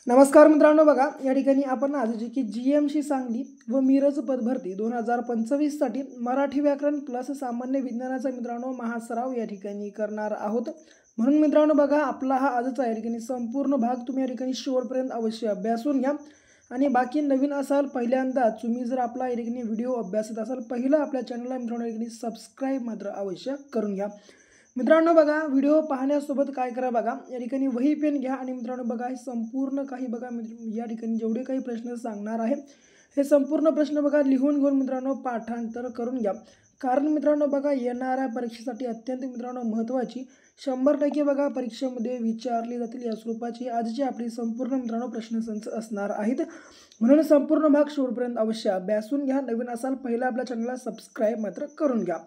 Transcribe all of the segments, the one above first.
नमस्कार मित्रांनो, बघा या ठिकाणी आपण आज जी की जीएमसी सांगली व मिरज पदभरती 2025 साठी मराठी व्याकरण प्लस सामान्य विज्ञानाचा मित्रांनो महासराव या ठिकाणी करणार आहोत। म्हणून मित्रांनो बघा, आपला हा आजचा या ठिकाणी संपूर्ण भाग तुम्ही या ठिकाणी शेवटपर्यंत अवश्य अभ्यासून घ्या। आणि बाकी नवीन असाल, पहिल्यांदा तुम्ही जर आपला या ठिकाणी व्हिडिओ अभ्यासत असाल, पहिलं आपल्या चॅनलला मित्रांनो या ठिकाणी सबस्क्राईब मात्र अवश्य करून घ्या। मित्रांनो बघा, व्हिडिओ पाहण्यासोबत काय करा बघा, या ठिकाणी वही पेन घ्या आणि मित्रांनो बघा हे संपूर्ण काही बघा या ठिकाणी जेवढे काही प्रश्न सांगणार आहे हे संपूर्ण प्रश्न बघा लिहून घेऊन मित्रांनो पाठांतर करून घ्या। कारण मित्रांनो बघा, येणाऱ्या परीक्षेसाठी अत्यंत मित्रांनो महत्त्वाची 100% बघा परीक्षेमध्ये विचारली जातील या स्वरूपाची आजची आपली संपूर्ण मित्रांनो प्रश्नसंच असणार आहेत। म्हणून संपूर्ण भाग शेवटपर्यंत अवश्य अभ्यासून घ्या। नवीन असाल, पहिला आपल्या चॅनलला सबस्क्राईब मात्र करून घ्या।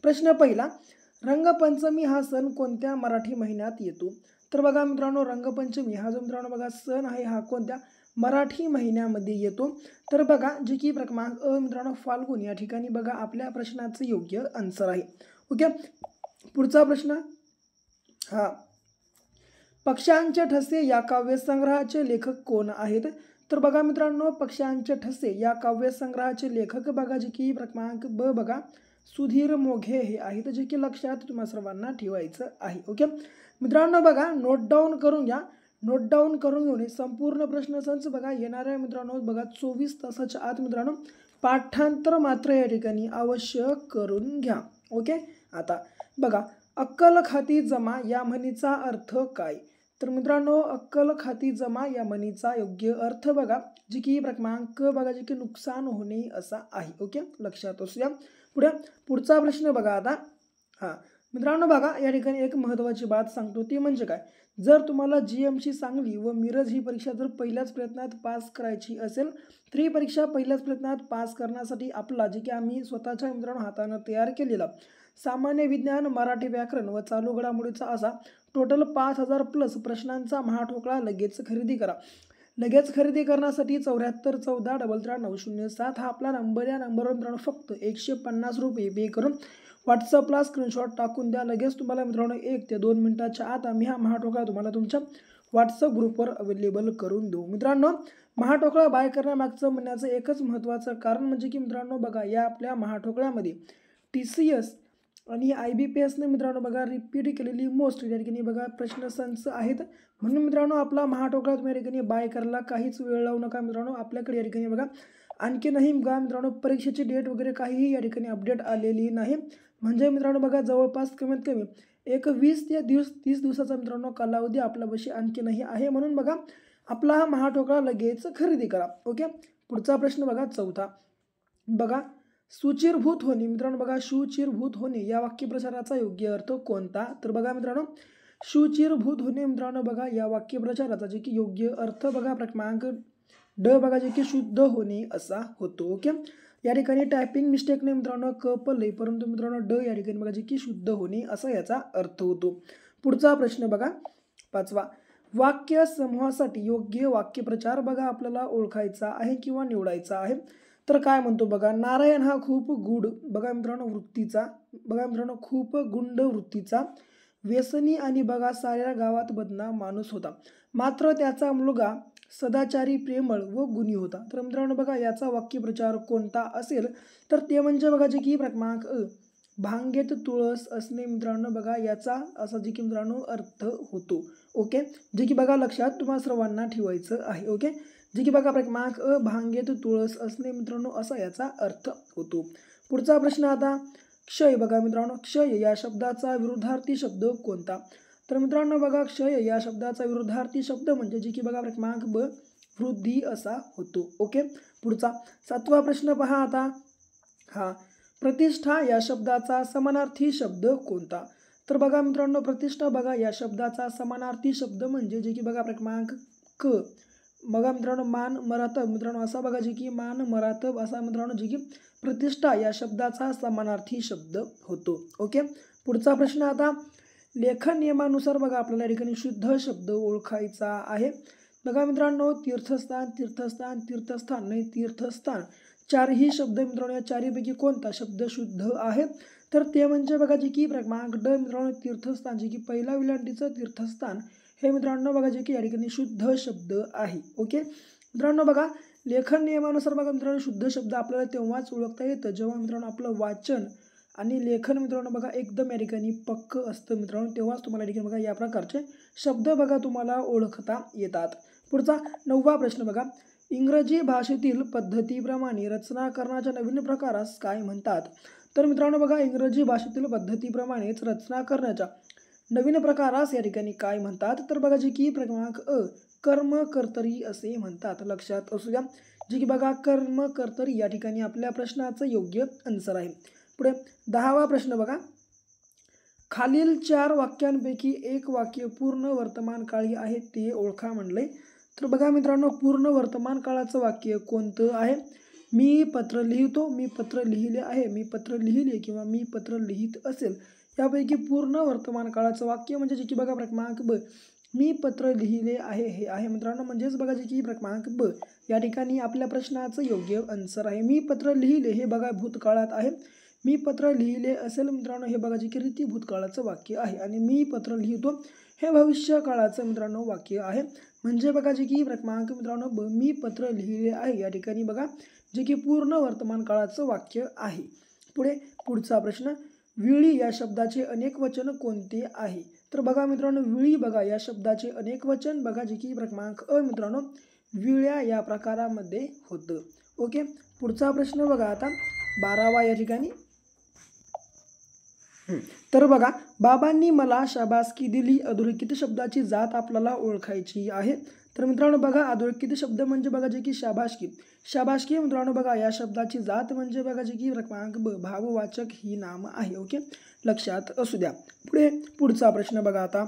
प्रश्न पहिला, रंगपंचमी हा सण कोणत्या मराठी महिन्यात येतो? तर बघा मित्रांनो, रंगपंचमी हा जो मित्रांनो बघा सण आहे हा कोणत्या मराठी महिन्यामध्ये येतो? तर बघा जी की क्रमांक अ मित्रांनो फाल्गुन या ठिकाणी बघा आपल्या प्रश्नाचं योग्य आन्सर आहे। ओके, पुढचा प्रश्न हा, पक्ष्यांचे ठसे या काव्यसंग्रहाचे लेखक कोण आहेत? तर बघा मित्रांनो, पक्ष्यांचे ठसे या काव्यसंग्रहाचे लेखक बघा जे की क्रमांक ब बघा सुधीर मोघे हे आहेत, जे की लक्षात तुम्हा सर्वांना ठेवायचं आहे। ओके मित्रांनो बघा, नोट डाऊन करून घ्या। नोट डाऊन करून घेऊन संपूर्ण प्रश्नसंच बघा येणाऱ्या मित्रांनो बघा 24 तासाच्या आत मित्रांनो पाठांतर मात्र या ठिकाणी अवश्य करून घ्या। ओके, आता बघा, अक्कल खाती जमा या म्हणीचा अर्थ काय? तर मित्रांनो, अक्कल खाती जमा या म्हणीचा योग्य अर्थ बघा जी की क्रमांक बघा जी की नुकसान होणे असा आहे। ओके, लक्षात असू द्या। पुढचा प्रश्न बघा आता हा मित्रांनो बघा, या ठिकाणी एक महत्त्वाची बात सांगतो, ती म्हणजे काय, जर तुम्हाला जीएमसी सांगली व मिरज ही परीक्षा जर पहिल्याच प्रयत्नात पास करायची असेल तर ही परीक्षा पहिल्याच प्रयत्नात पास करण्यासाठी आपला जे की आम्ही स्वतःच्या मित्रांनो हाताने तयार केलेला सामान्य विज्ञान, मराठी व्याकरण व चालू घडामोडीचा असा टोटल 5000 प्लस प्रश्नांचा महाठोकळा लगेच खरेदी करा। लगेच खरेदी करण्यासाठी 74 14 93907 हा आपला नंबर, या नंबरवर मित्रांनो फक्त 150 रुपये पे करून व्हॉट्सअपला स्क्रीनशॉट टाकून द्या। लगेच तुम्हाला मित्रांनो 1 ते 2 मिनिटाच्या आत आम्ही हा महाठोकळा तुम्हाला तुमच्या व्हॉट्सअप ग्रुपवर अवेलेबल करून देऊ। मित्रांनो, महाठोकळा बाय करण्यामागचं म्हणण्याचं एकच महत्त्वाचं कारण म्हणजे की मित्रांनो बघा, या आपल्या महाठोकळ्यामध्ये TCS आणि IBPSने मित्रांनो बघा रिपीट केलेली मोस्ट या ठिकाणी बघा प्रश्नसंच आहेत। म्हणून मित्रांनो आपला महाठोकळा तुम्ही या ठिकाणी बाय करायला काहीच वेळ लावू नका मित्रांनो। आपल्याकडे या ठिकाणी बघा आणखीनही बघा मित्रांनो परीक्षेची डेट वगैरे काहीही या ठिकाणी अपडेट आलेली नाही। म्हणजे मित्रांनो बघा जवळपास कमीत कमी एक 20 ते 30 दिवसाचा मित्रांनो कालावधी आपल्यापाशी आणखीनही आहे। म्हणून बघा आपला हा महाठोकळा लगेच खरेदी करा। ओके, पुढचा प्रश्न बघा चौथा, बघा सुचिरभूत होणे मित्रांनो बघा सुचिरभूत होणे या वाक्यप्रचाराचा योग्य अर्थ कोणता? तर बघा मित्रांनो, सुचिरभूत होणे मित्रांनो बघा या वाक्यप्रचाराचा जे की योग्य अर्थ बघा क्रमांक ड बघा जे की शुद्ध होणे असा होतो। ओके, या ठिकाणी टायपिंग मिस्टेकने मित्रांनो क पडले, परंतु मित्रांनो ड या ठिकाणी बघा जे की शुद्ध होणे असा याचा अर्थ होतो। पुढचा प्रश्न बघा पाचवा, वाक्य समूहासाठी योग्य वाक्यप्रचार बघा आपल्याला ओळखायचा आहे किंवा निवडायचा आहे। तर काय म्हणतो बघा, नारायण हा खूप गुड बघा मित्रांनो वृत्तीचा, बघा मित्रांनो खूप गुंड वृत्तीचा, व्यसनी आणि बघा साऱ्या गावात बदनाम माणूस होता, मात्र त्याचा मुलगा सदाचारी, प्रेमळ व गुणी होता। तर मित्रांनो बघा याचा वाक्यप्रचार कोणता असेल? तर ते म्हणजे बघा जे की क्रमांक अ, भांगेत तुळस असणे मित्रांनो बघा याचा असा जे की मित्रांनो अर्थ होतो। ओके, जे की बघा लक्षात तुम्हा सर्वांना ठेवायचं आहे। ओके, जे की बघा क्रमांक अ, भांगेत तुळस असणे मित्रांनो असा याचा अर्थ होतो। पुढचा प्रश्न आता, क्षय बघा मित्रांनो, क्षय या शब्दाचा विरुद्धार्थी शब्द कोणता? तर मित्रांनो बघा क्षय या शब्दाचा विरुद्धार्थी शब्द म्हणजे जे की बघा क्रमांक ब वृद्धी असा होतो। ओके, पुढचा सातवा प्रश्न पहा आता हा, प्रतिष्ठा या शब्दाचा समानार्थी शब्द कोणता? तर बघा मित्रांनो, प्रतिष्ठा बघा या शब्दाचा समानार्थी शब्द म्हणजे जे की बघा क्रमांक क बघा मित्रांनो मान मरातब मित्रांनो असा बघा जे की मान मरातब असा मित्रांनो जे की प्रतिष्ठा या शब्दाचा समानार्थी शब्द होतो। ओके, पुढचा प्रश्न आता, लेखन नियमानुसार बघा आपल्याला या ठिकाणी शुद्ध शब्द ओळखायचा आहे। बघा मित्रांनो, तीर्थस्थान तीर्थस्थान तीर्थस्थान नाही तीर्थस्थान चारही शब्द मित्रांनो या चारीपैकी कोणता शब्द शुद्ध आहे? तर ते म्हणजे बघा जे की क्रमांक ड मित्रांनो तीर्थस्थान, जे की पहिला विलांटीचं तीर्थस्थान हे मित्रांनो बघा जे की या ठिकाणी शुद्ध शब्द आहे. ओके मित्रांनो बघा लेखन नियमानुसार बघा मित्रांनो शुद्ध शब्द आपल्याला तेव्हाच ओळखता येतं जेव्हा मित्रांनो आपलं वाचन आणि लेखन मित्रांनो बघा एकदम या ठिकाणी पक्क असतं मित्रांनो, तेव्हाच तुम्हाला या ठिकाणी बघा या प्रकारचे शब्द बघा तुम्हाला ओळखता येतात. पुढचा 9वा प्रश्न बघा, इंग्रजी भाषेतील पद्धतीप्रमाणे रचना करण्याच्या नवीन प्रकारास काय म्हणतात? तर मित्रांनो बघा इंग्रजी भाषेतील पद्धतीप्रमाणेच रचना करण्याच्या नवीन प्रकारास या ठिकाणी काय म्हणतात? तर बघा जे की क्रमांक अ कर्मकर्तरी असे म्हणतात. लक्षात असू द्या जे की बघा कर्मकर्तरी या ठिकाणी आपल्या प्रश्नाचं योग्य आन्सर आहे. पुढे 10वा प्रश्न बघा, खालील 4 वाक्यांपैकी एक वाक्य पूर्ण वर्तमान काळी आहे ते ओळखा म्हणले. तर बघा मित्रांनो पूर्ण वर्तमान काळाचं वाक्य कोणतं आहे? मी पत्र लिहितो, मी पत्र लिहिले आहे, मी पत्र लिहिले किंवा मी पत्र लिहित असेल. यापैकी पूर्ण वर्तमान काळाचं वाक्य म्हणजे जे की बघा क्रमांक ब, मी पत्र लिहिले आहे हे आहे मित्रांनो, म्हणजेच बघा जे की क्रमांक ब या ठिकाणी आपल्या प्रश्नाचं योग्य आन्सर आहे. मी पत्र लिहिले हे बघा भूतकाळात आहे, मी पत्र लिहिले असेल मित्रांनो हे बघा जे की रीती भूतकाळाचं वाक्य आहे आणि मी पत्र लिहितो हे भविष्य काळाचं मित्रांनो वाक्य आहे. म्हणजे बघा जे की क्रमांक मित्रांनो ब, मी पत्र लिहिले आहे या ठिकाणी बघा जे की पूर्ण वर्तमान काळाचं वाक्य आहे. पुढचा प्रश्न, विळी या शब्दाचे अनेक वचन कोणते आहे? तर बघा मित्रांनो विळी बघा या शब्दाचे अनेक वचन बघा जे की क्रमांक अ मित्रांनो विळ्या या प्रकारामध्ये होतं. ओके पुढचा प्रश्न बघा आता 12वा या ठिकाणी. तर बघा बाबांनी मला शाबासकी दिली अधोरेखित शब्दाची जात आपल्याला ओळखायची आहे. तर मित्रांनो बघा अधोरेखित शब्द म्हणजे बघा जे की शाबासकी. शाबासकी मित्रांनो बघा या शब्दाची जात म्हणजे बघा जे की क्रमांक ब भाववाचक ही नाम आहे. ओके लक्षात असू द्या. पुढचा प्रश्न बघा आता,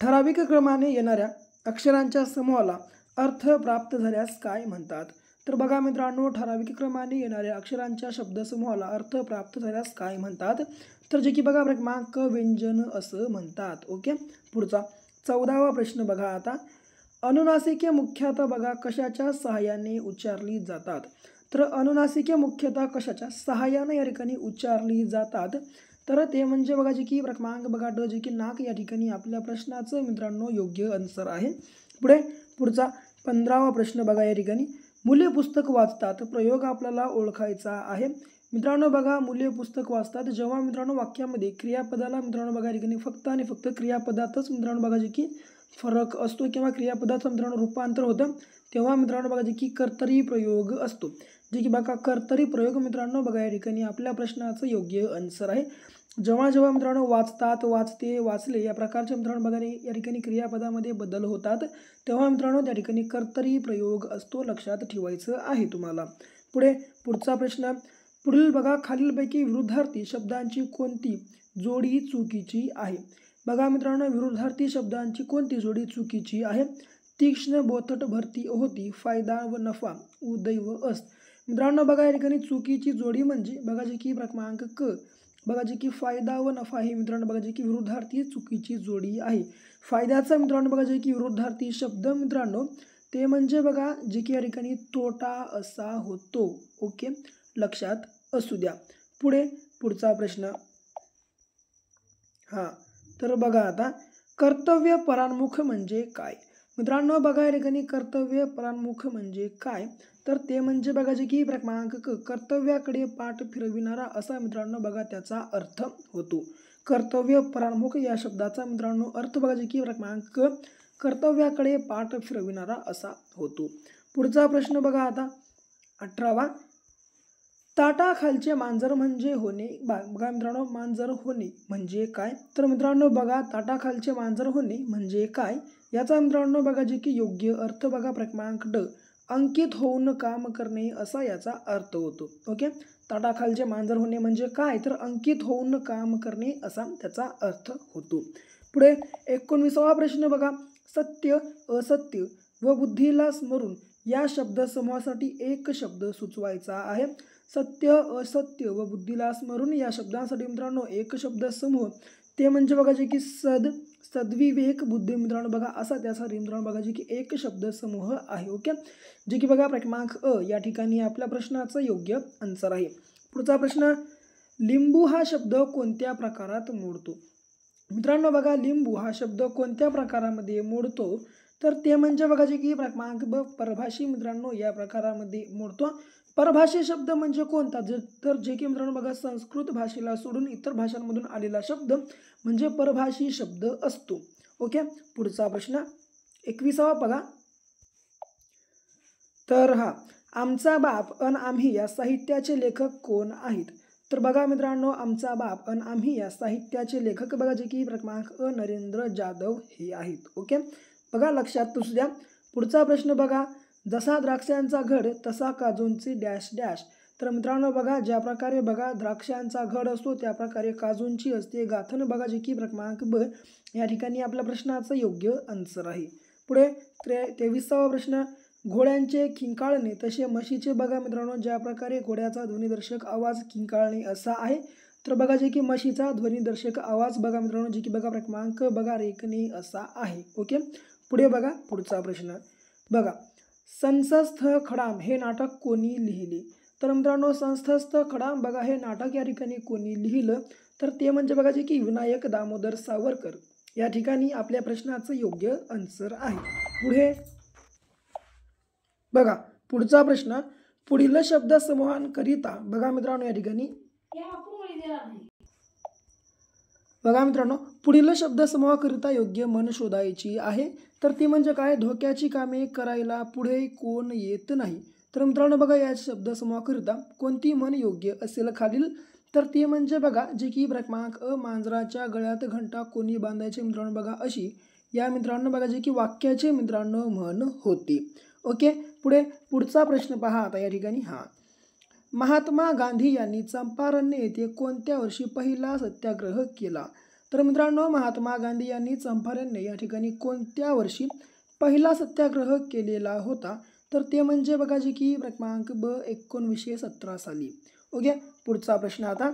ठराविक क्रमाने येणाऱ्या अक्षरांच्या समूहाला अर्थ प्राप्त झाल्यास काय म्हणतात? तर बघा मित्रांनो ठराविक क्रमाने येणाऱ्या अक्षरांच्या शब्दसमूहाला अर्थ प्राप्त झाल्यास काय म्हणतात? तर जे की बघा क्रमांक व्यंजन असं म्हणतात. ओके पुढचा 14वा प्रश्न बघा आता, अनुनासिके मुख्यतः बघा कशाच्या सहाय्याने उच्चारली जातात? तर अनुनासिके मुख्यतः कशाच्या सहाय्याने या ठिकाणी उच्चारली जातात? तर ते म्हणजे बघा जे की क्रमांक बघा ड जे की नाक या ठिकाणी आपल्या प्रश्नाचं मित्रांनो योग्य आन्सर आहे. पुढचा 15वा प्रश्न बघा या ठिकाणी, मुले पुस्तक वाचतात प्रयोग आपल्याला ओळखायचा आहे. मित्रांनो बघा मुले पुस्तक वाचतात जेव्हा मित्रांनो वाक्यामध्ये क्रियापदाला मित्रांनो बघा या ठिकाणी फक्त आणि फक्त क्रियापदातच मित्रांनो बघा जे की फरक असतो किंवा क्रियापदाचं मित्रांनो रूपांतर होतं तेव्हा मित्रांनो बघा जे की कर्तरी प्रयोग असतो. जे की बघा कर्तरी प्रयोग मित्रांनो बघा या ठिकाणी आपल्या प्रश्नाचं योग्य आन्सर आहे. जेव्हा जेव्हा मित्रांनो वाचतात, वाचते, वाचले या प्रकारच्या मित्रांनो बघा या ठिकाणी क्रियापदामध्ये बदल होतात तेव्हा मित्रांनो त्या ठिकाणी कर्तरी प्रयोग असतो. लक्षात ठेवायचं आहे तुम्हाला. पुढचा प्रश्न, पुढील बघा खालीलपैकी विरुद्धार्थी शब्दांची कोणती जोडी चुकीची आहे? बघा मित्रांनो विरुद्धार्थी शब्दांची कोणती जोडी चुकीची आहे? तीक्ष्ण बोथट भरती होती, फायदा व नफा उदैव अस्त. मित्रांनो बघा या ठिकाणी चुकीची जोडी म्हणजे बघा जे की क्रमांक क बघा जे की फायदा व नफा ही मित्रांनो बघा जे की विरुद्धार्थी चुकीची जोडी आहे. फायद्याचा मित्रांनो बघा जे की विरुद्धार्थी शब्द मित्रांनो ते म्हणजे बघा जे की या ठिकाणी तोटा असा होतो. ओके लक्षात असू द्या. पुढचा प्रश्न, तर बघा आता कर्तव्य परान्मुख म्हणजे काय? मित्रांनो बघा या ठिकाणी कर्तव्य परान्मुख म्हणजे काय? तर ते म्हणजे बघा जे की क्रमांक क कर्तव्याकडे पाठ फिरविणारा असा मित्रांनो बघा त्याचा अर्थ होतो. कर्तव्य परान्मुख या शब्दाचा मित्रांनो अर्थ बघा जे की क्रमांक क कर्तव्याकडे पाठ फिरविणारा असा होतो. पुढचा प्रश्न बघा आता 18वा, ताटाखालचे मांजर म्हणजे होणे. बघा मित्रांनो मांजर होणे म्हणजे काय? तर मित्रांनो बघा ताटाखालचे मांजर होणे म्हणजे काय याचा मित्रांनो बघा जे की योग्य अर्थ बघा क्रमांक ड अंकित होऊन काम करणे असा याचा अर्थ होतो. ओके ताटाखालचे मांजर होणे म्हणजे काय? तर अंकित होऊन काम करणे असा त्याचा अर्थ होतो. 19वा प्रश्न बघा, सत्य असत्य व बुद्धीला स्मरून या शब्दसमूहासाठी एक शब्द सुचवायचा आहे. सत्य असत्य व बुद्धीला स्मरून या शब्दांसाठी मित्रांनो एक शब्द समूह ते म्हणजे बघा जे की सद्विवेक बुद्धी मित्रांनो बघा असा त्यासाठी मित्रांनो बघा जे की एक शब्द समूह आहे. ओके जे की बघा क्रमांक अ या ठिकाणी आपल्या प्रश्नाचं योग्य आन्सर आहे. पुढचा प्रश्न, लिंबू हा शब्द कोणत्या प्रकारात मोडतो? मित्रांनो बघा लिंबू हा शब्द कोणत्या प्रकारामध्ये मोडतो, तर ते म्हणजे बघा जे की क्रमांक ब परभाषी मित्रांनो या प्रकारामध्ये मोडतो. परभाषी शब्द म्हणजे कोणता, तर जे की मित्रांनो बघा संस्कृत भाषेला सोडून इतर भाषांमधून आलेला शब्द म्हणजे परभाषी शब्द असतो. ओके, पुढचा प्रश्न 21वा बघा. तर आमचा बाप अन आम्ही या साहित्याचे लेखक कोण आहेत, तर बघा मित्रांनो आमचा बाप अन आम्ही या साहित्याचे लेखक बघा जे की क्रमांक नरेंद्र जाधव हे आहेत. ओके, बघा लक्षात असू द्या. पुढचा प्रश्न बघा. जसा द्राक्षांचा घड तसा काजूंचे डॅश डॅश, तर मित्रांनो बघा ज्या प्रकारे बघा द्राक्षांचा घड असतो त्या प्रकारे काजूंची असते गाथण बघा जे की क्रमांक ब या ठिकाणी आपल्या प्रश्नाचं योग्य आन्सर आहे. पुढे 23वा प्रश्न. घोड्यांचे किंकाळणे तसे म्हशीचे बघा मित्रांनो ज्या प्रकारे घोड्याचा ध्वनिदर्शक आवाज किंकाळणे असा आहे, तर बघा जे की म्हशीचा ध्वनिदर्शक आवाज बघा मित्रांनो जे की बघा क्रमांक बघा रेखणे असा आहे. ओके, पुढे बघा पुढचा प्रश्न बघा. संस्थस्थ खडाम हे नाटक कोणी लिहिले, तर मित्रांनो संस्थस्थ खडाम बघा हे नाटक या ठिकाणी कोणी लिहिलं, तर ते म्हणजे बघा जे की विनायक दामोदर सावरकर या ठिकाणी आपल्या प्रश्नाचं योग्य आन्सर आहे. पुढे बघा पुढचा प्रश्न. पुढील शब्द समूहांकरिता बघा मित्रांनो या ठिकाणी बघा मित्रांनो पुढील शब्द समूहाकरिता योग्य मन शोधायची आहे, तर ती म्हणजे काय, धोक्याची कामे करायला पुढे कोण येत नाही. तर मित्रांनो बघा या शब्द समूहाकरिता कोणती मन योग्य असेल खालील, तर ती म्हणजे बघा जे की क्रमांक मांजराच्या गळ्यात घंटा कोणी बांधायचे मित्रांनो बघा अशी या मित्रांनो बघा जे की वाक्याचे मित्रांनो म्हण होती. ओके, पुढचा प्रश्न पहा आता या ठिकाणी. महात्मा गांधी यांनी चंपारण्य येथे कोणत्या वर्षी पहिला सत्याग्रह केला, तर मित्रांनो महात्मा गांधी यांनी चंपारण्य या ठिकाणी कोणत्या वर्षी पहिला सत्याग्रह केलेला होता, तर ते म्हणजे बघा जे की क्रमांक ब 1917 साली. ओके, पुढचा प्रश्न आता.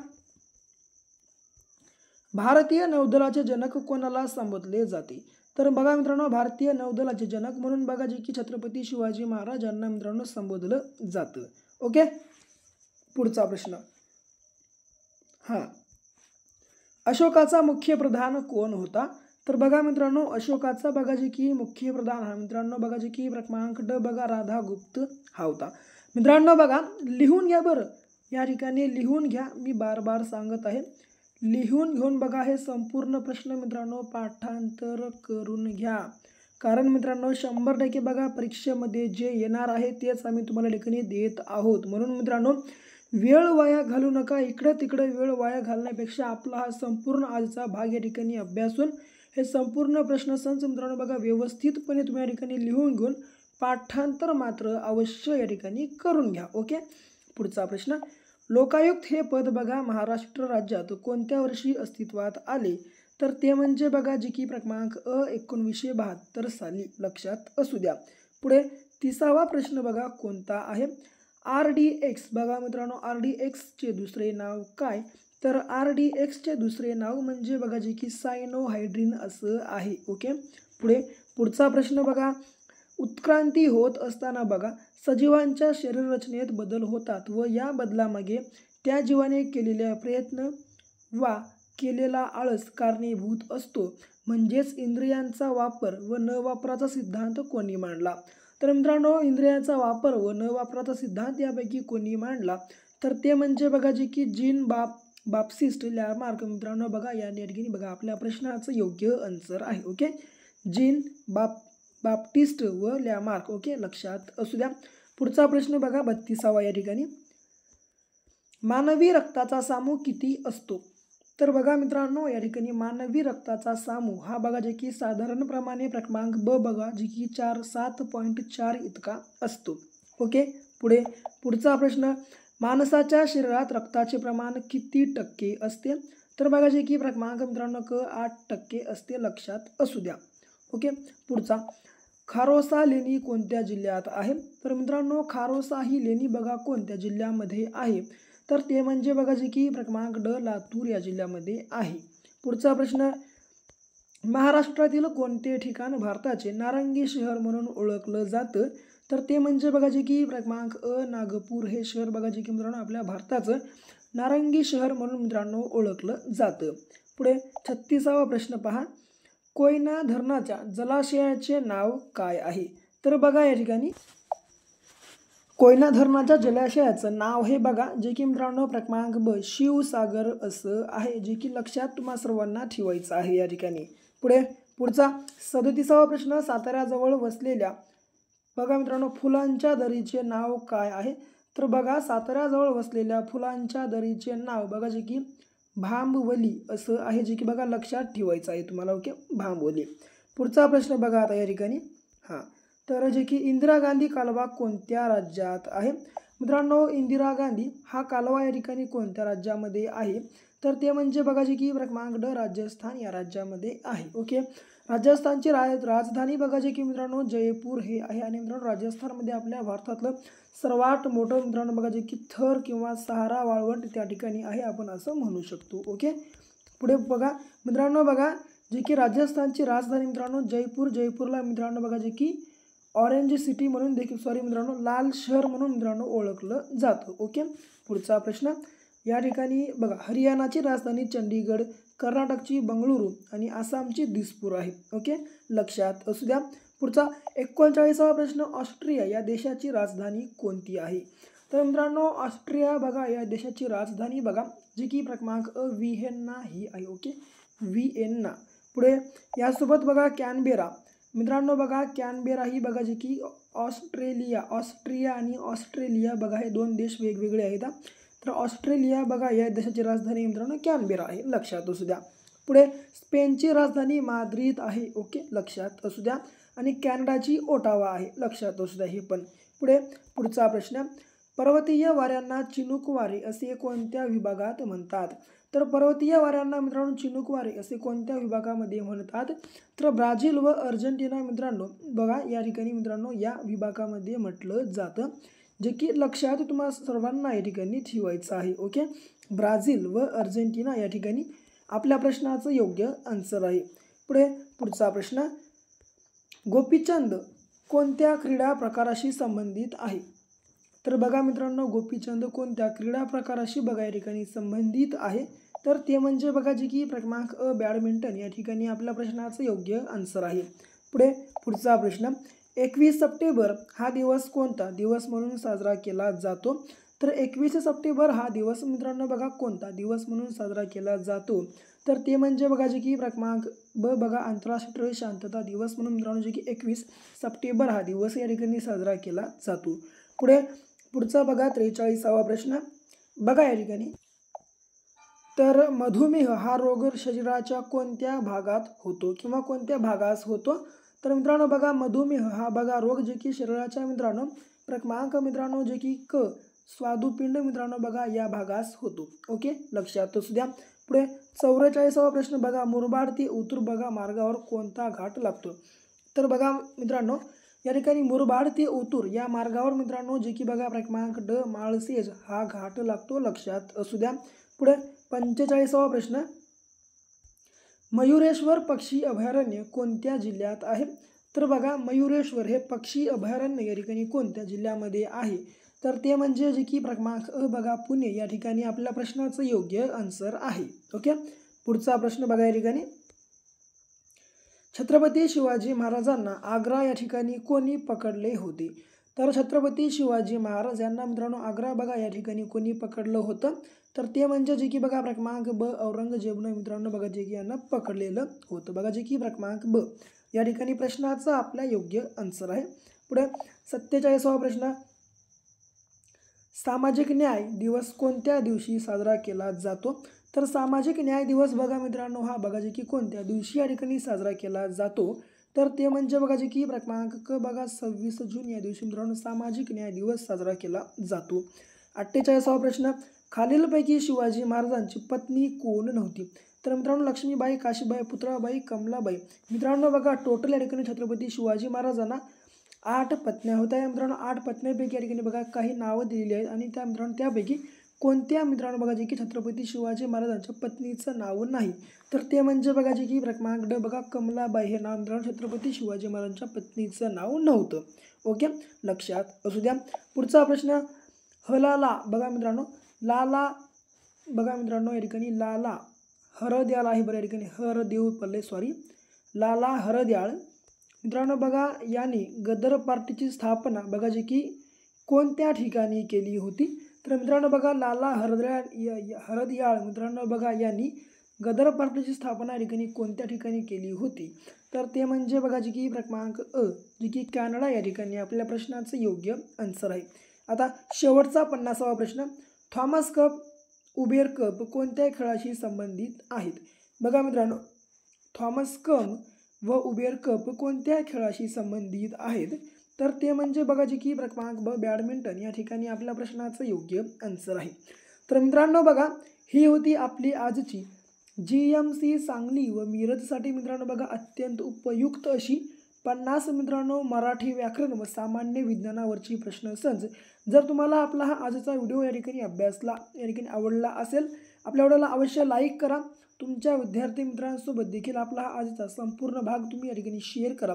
भारतीय नौदलाचे जनक कोणाला संबोधले जाते, तर बघा मित्रांनो भारतीय नौदलाचे जनक म्हणून बघा जे की छत्रपती शिवाजी महाराजांना मित्रांनो संबोधलं जातं. ओके, पुढचा प्रश्न. अशोकाचा मुख्य प्रधान कोण होता, तर बघा मित्रांनो अशोकाचा बघा जे की मुख्य प्रधान हा मित्रांनो बघा जे की क्रमांक ड बघा राधागुप्त हा होता. मित्रांनो बघा लिहून घ्या बरं, या ठिकाणी लिहून घ्या, मी बार बार सांगत आहे लिहून घेऊन बघा हे संपूर्ण प्रश्न मित्रांनो पाठांतर करून घ्या, कारण मित्रांनो 100% बघा परीक्षेमध्ये जे येणार आहे तेच आम्ही तुम्हाला लेखणी देत आहोत. म्हणून मित्रांनो वेळ वाया घालू नका, इकडे तिकडे वेळ वाया घालण्यापेक्षा आपला हा संपूर्ण आजचा भाग या ठिकाणी अभ्यासून हे संपूर्ण प्रश्नसंच मित्रांनो बघा व्यवस्थितपणे तुम्ही या ठिकाणी लिहून घेऊन पाठांतर मात्र अवश्य या ठिकाणी करून घ्या. ओके, पुढचा प्रश्न. लोकायुक्त हे पद बघा महाराष्ट्र राज्यात कोणत्या वर्षी अस्तित्वात आले, तर ते म्हणजे बघा जे की क्रमांक 1972 साली. लक्षात असू द्या. पुढे 30वा प्रश्न बघा कोणता आहे. RDX बघा मित्रांनो RDXचे दुसरे नाव काय, तर RDXचे दुसरे नाव म्हणजे बघा जे की सायनोहायड्रिन असं आहे. ओके, पुढचा प्रश्न बघा. उत्क्रांती होत असताना बघा सजीवांच्या शरीररचनेत बदल होतात व या बदलामागे त्या जीवाने केलेल्या प्रयत्न वा केलेला आळस कारणीभूत असतो, म्हणजेच इंद्रियांचा वापर व न वापराचा सिद्धांत कोणी मांडला, तर मित्रांनो इंद्रियांचा वापर व न वापराचा सिद्धांत यापैकी कोणी मांडला, तर ते म्हणजे बघा जे की जीन बाप्टिस्ट लॅमार्क मित्रांनो बघा या ठिकाणी बघा आपल्या प्रश्नाचं योग्य आन्सर आहे. ओके, जीन बाप्टिस्ट व लॅमार्क. ओके, लक्षात असू द्या. पुढचा प्रश्न बघा 32वा या ठिकाणी. मानवी रक्ताचा सामू किती असतो, तर बघा मित्रांनो या ठिकाणी मानवी रक्ताचा सामू हा बघा जे की साधारणप्रमाणे क्रमांक ब बघा जे की 7.4 इतका असतो. ओके, पुढचा प्रश्न. माणसाच्या शरीरात रक्ताचे प्रमाण किती टक्के असते, तर बघा जे की क्रमांक मित्रांनो 8% असते. लक्षात असू द्या. ओके, पुढचा. खारोसा लेणी कोणत्या जिल्ह्यात आहे, तर मित्रांनो खारोसा ही लेणी बघा कोणत्या जिल्ह्यामध्ये आहे, तर ते म्हणजे बघा जे की क्रमांक ड लातूर या जिल्ह्यामध्ये आहे. पुढचा प्रश्न. महाराष्ट्रातील कोणते ठिकाण भारताचे नारंगी शहर म्हणून ओळखलं जातं, तर ते म्हणजे बघा जे की क्रमांक नागपूर हे शहर बघा जे की मित्रांनो आपल्या भारताचं नारंगी शहर म्हणून मित्रांनो ओळखलं जातं. पुढे 36वा प्रश्न पहा, कोयना धरणाच्या जलाशयाचे नाव काय आहे? तर बघा या ठिकाणी कोयना धरणाच्या जलाशयाचं नाव हे बघा जे की मित्रांनो क्रमांक ब शिवसागर असं आहे, जे की लक्षात तुम्हा सर्वांना ठेवायचं आहे या ठिकाणी. पुढे पुढचा 37वा प्रश्न, साताऱ्याजवळ वसलेल्या बघा मित्रांनो फुलांच्या दरीचे नाव काय आहे? तर बघा साताऱ्याजवळ वसलेल्या फुलांच्या दरीचे नाव बघा जे की भांबवली असं आहे, जे की बघा लक्षात ठेवायचं आहे तुम्हाला. ओके, भांबवली. पुढचा प्रश्न बघा आता या ठिकाणी. हां, तर जे की इंदिरा गांधी कालवा कोणत्या राज्यात आहे? मित्रांनो इंदिरा गांधी हा कालवा या ठिकाणी कोणत्या राज्यामध्ये आहे? तर ते म्हणजे बघा जे की क्रमांक ड राजस्थान या राज्यामध्ये आहे. ओके, राजस्थानची राजधानी बघा जे की मित्रांनो जयपूर हे आहे. आणि मित्रांनो राजस्थानमध्ये आपल्या भारतातलं सर्वात मोठं मित्रांनो बघा जे की थर किंवा सहारा वाळवंट त्या ठिकाणी आहे, आपण असं म्हणू शकतो. ओके, पुढे बघा मित्रांनो बघा जे की राजस्थानची राजधानी मित्रांनो जयपूरला मित्रांनो बघा जे की ऑरेंज सिटी म्हणून देखील मित्रांनो लाल शहर म्हणून मित्रांनो ओळखलं जातं. ओके, पुढचा प्रश्न या ठिकाणी बघा, हरियाणाची राजधानी चंडीगड, कर्नाटकची बंगळुरू आणि आसामची दिसपूर आहे. ओके, लक्षात असू द्या. पुढचा 39वा प्रश्न, ऑस्ट्रिया या देशाची राजधानी कोणती आहे? तर मित्रांनो ऑस्ट्रिया बघा या देशाची राजधानी बघा जी की क्रमांक व्हिएन्ना ही आहे. Okay, Vienna. पुढे यासोबत बघा कॅनबेरा मित्रांनो बघा कॅनबेरा ही बघा जी की ऑस्ट्रिया आणि ऑस्ट्रेलिया बघा हे दोन देश वेगवेगळे आहेत. तर ऑस्ट्रेलिया बघा या देशाची राजधानी मित्रांनो कॅनबेरा आहे, लक्षात असू द्या. पुढे स्पेनची राजधानी माद्रिद आहे. ओके, लक्षात असू द्या. आणि कॅनडाची ओटावा आहे, लक्षात असू द्या हे पण. पुढे पुढचा प्रश्न, पर्वतीय वाऱ्यांना चिनूक वारे असे कोणत्या विभागात म्हणतात? तर पर्वतीय वाऱ्यांना मित्रांनो चिनूक वारे असे कोणत्या विभागामध्ये म्हणतात? तर ब्राझील व अर्जेंटिना मित्रांनो बघा या ठिकाणी मित्रांनो या विभागामध्ये म्हटलं जातं, जे की लक्षात तुम्हाला सर्वांना या ठिकाणी ठेवायचं आहे. ओके, ब्राझील व अर्जेंटिना या ठिकाणी आपल्या प्रश्नाचं योग्य आन्सर आहे. पुढे पुढचा प्रश्न, गोपीचंद कोणत्या क्रीडा प्रकाराशी संबंधित आहे? तर बघा मित्रांनो गोपीचंद कोणत्या क्रीडा प्रकाराशी बघा या ठिकाणी संबंधित आहे? तर ते म्हणजे बघा जे की क्रमांक बॅडमिंटन या ठिकाणी आपल्या प्रश्नाचं योग्य आन्सर आहे. पुढे पुढचा प्रश्न, 21 सप्टेंबर हा दिवस कोणता दिवस म्हणून साजरा केला जातो? तर 21 सप्टेंबर हा दिवस मित्रांनो बघा कोणता दिवस म्हणून साजरा केला जातो? तर ते म्हणजे बघा जे की क्रमांक ब बघा आंतरराष्ट्रीय शांतता दिवस म्हणून मित्रांनो जे की 21 सप्टेंबर हा दिवस या ठिकाणी साजरा केला जातो. पुढे पुढचा बघा 43वा प्रश्न बघा या ठिकाणी, तर मधुमेह हा रोग शरीराच्या कोणत्या भागात होतो किंवा कोणत्या भागास होतो? तर मित्रांनो बघा मधुमेह हा बघा रोग जे की शरीराच्या मित्रांनो क्रमांक मित्रांनो जे की क स्वादुपिंड मित्रांनो बघा या भागास होतो. ओके, लक्षात असू द्या. पुढे 44वा प्रश्न बघा, मुरबाड ते ओतूर बघा मार्गावर कोणता घाट लागतो? तर बघा मित्रांनो या ठिकाणी मुरबाड ते ओतूर या मार्गावर मित्रांनो जे की बघा क्रमांक ड माळसेज हा घाट लागतो, लक्षात असू द्या. पुढे 45वा प्रश्न, मयुरेश्वर पक्षी अभयारण्य कोणत्या जिल्ह्यात आहे? तर बघा मयुरेश्वर हे पक्षी अभयारण्य या ठिकाणी कोणत्या जिल्ह्यामध्ये आहे? तर ते म्हणजे जे की क्रमांक बघा पुणे या ठिकाणी आपल्या प्रश्नाचं योग्य आन्सर आहे. ओके, पुढचा प्रश्न बघा या ठिकाणी, छत्रपती शिवाजी महाराजांना आग्रा या ठिकाणी कोणी पकडले होते? तर छत्रपती शिवाजी महाराज यांना मित्रांनो आग्रा बघा या ठिकाणी कोणी पकडलं होतं? तर ते म्हणजे जे की बघा क्रमांक ब औरंगजेबनं मित्रांनो बघा जे की यांना पकडलेलं होतं. बघा जे की क्रमांक ब या ठिकाणी प्रश्नाचा आपला योग्य आन्सर आहे. पुढे 47वा प्रश्न, सामाजिक न्याय दिवस कोणत्या दिवशी साजरा केला जातो? तर सामाजिक न्याय दिवस बघा मित्रांनो हा बघा जे की कोणत्या दिवशी या ठिकाणी साजरा केला जातो? तर ते म्हणजे बघा जे की क्रमांक क बघा 26 जून या दिवशी मित्रांनो सामाजिक न्याय दिवस साजरा केला जातो. 48वा प्रश्न, खालीलपैकी शिवाजी महाराजांची पत्नी कोण नव्हती? तर मित्रांनो लक्ष्मीबाई, काशीबाई, पुतळाबाई, कमलाबाई. मित्रांनो बघा टोटल या ठिकाणी छत्रपती शिवाजी महाराजांना 8 पत्न्या होत्या. मित्रांनो 8 पत्न्यांपैकी या ठिकाणी बघा काही नावं दिलेली आहेत आणि त्या मित्रांनो त्यापैकी कोणत्या मित्रांनो बघा जे की छत्रपती शिवाजी महाराजांच्या पत्नीचं नाव नाही? तर ते म्हणजे बघा जे की क्रमांक ड बघा कमलाबाई हे नाव मित्रांनो छत्रपती शिवाजी महाराजांच्या पत्नीचं नाव नव्हतं. ओके, लक्षात असू द्या. पुढचा प्रश्न, हलाला बघा मित्रांनो लाला बघा मित्रांनो या ठिकाणी लाला हरदयाळ आहे बरं या ठिकाणी हरदेव पल्ले लाला हरदयाळ मित्रांनो बघा यांनी गदर पार्टीची स्थापना बघा जी की कोणत्या ठिकाणी केली होती. तर मित्रांनो बघा लाला हरदयाळ मित्रांनो बघा यांनी गदर पार्टीची स्थापना या ठिकाणी कोणत्या ठिकाणी केली होती. तर ते म्हणजे बघा जी की क्रमांक अ जी की कॅनडा या ठिकाणी आपल्या प्रश्नाचं योग्य आन्सर आहे. आता शेवटचा 50वा प्रश्न, थॉमस कप उबेर कप कोणत्या खेळाशी संबंधित आहेत. बघा मित्रांनो थॉमस कप व उबेर कप कोणत्या खेळाशी संबंधित आहेत. तर ते म्हणजे बघा जी की क्रमांक ब बॅडमिंटन या ठिकाणी आपल्या प्रश्नाचं योग्य आन्सर आहे. तर मित्रांनो बघा ही होती आपली आजची GMC सांगली व मिरजसाठी मित्रांनो बघा अत्यंत उपयुक्त अशी 50 मित्रांनो मराठी व्याकरण व सामान्य विज्ञानावरची प्रश्नसंच. जर तुम्हाला आपला हा आजचा व्हिडिओ या ठिकाणी अभ्यासला या ठिकाणी आवडला असेल आपल्या व्हिडिओला अवश्य लाईक करा. तुमच्या विद्यार्थी मित्रांसोबत देखील आपला हा आजचा संपूर्ण भाग तुम्ही या ठिकाणी शेअर करा.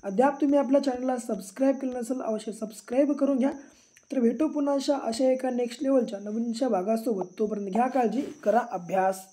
अद्याप तुम्ही आपल्या चॅनलला सबस्क्राईब केलं नसेल अवश्य सबस्क्राईब करून घ्या. तर भेटू पुन्हा अशा एका नेक्स्ट लेवलच्या नवीनशा भागासोबत. तोपर्यंत घ्या काळजी, करा अभ्यास.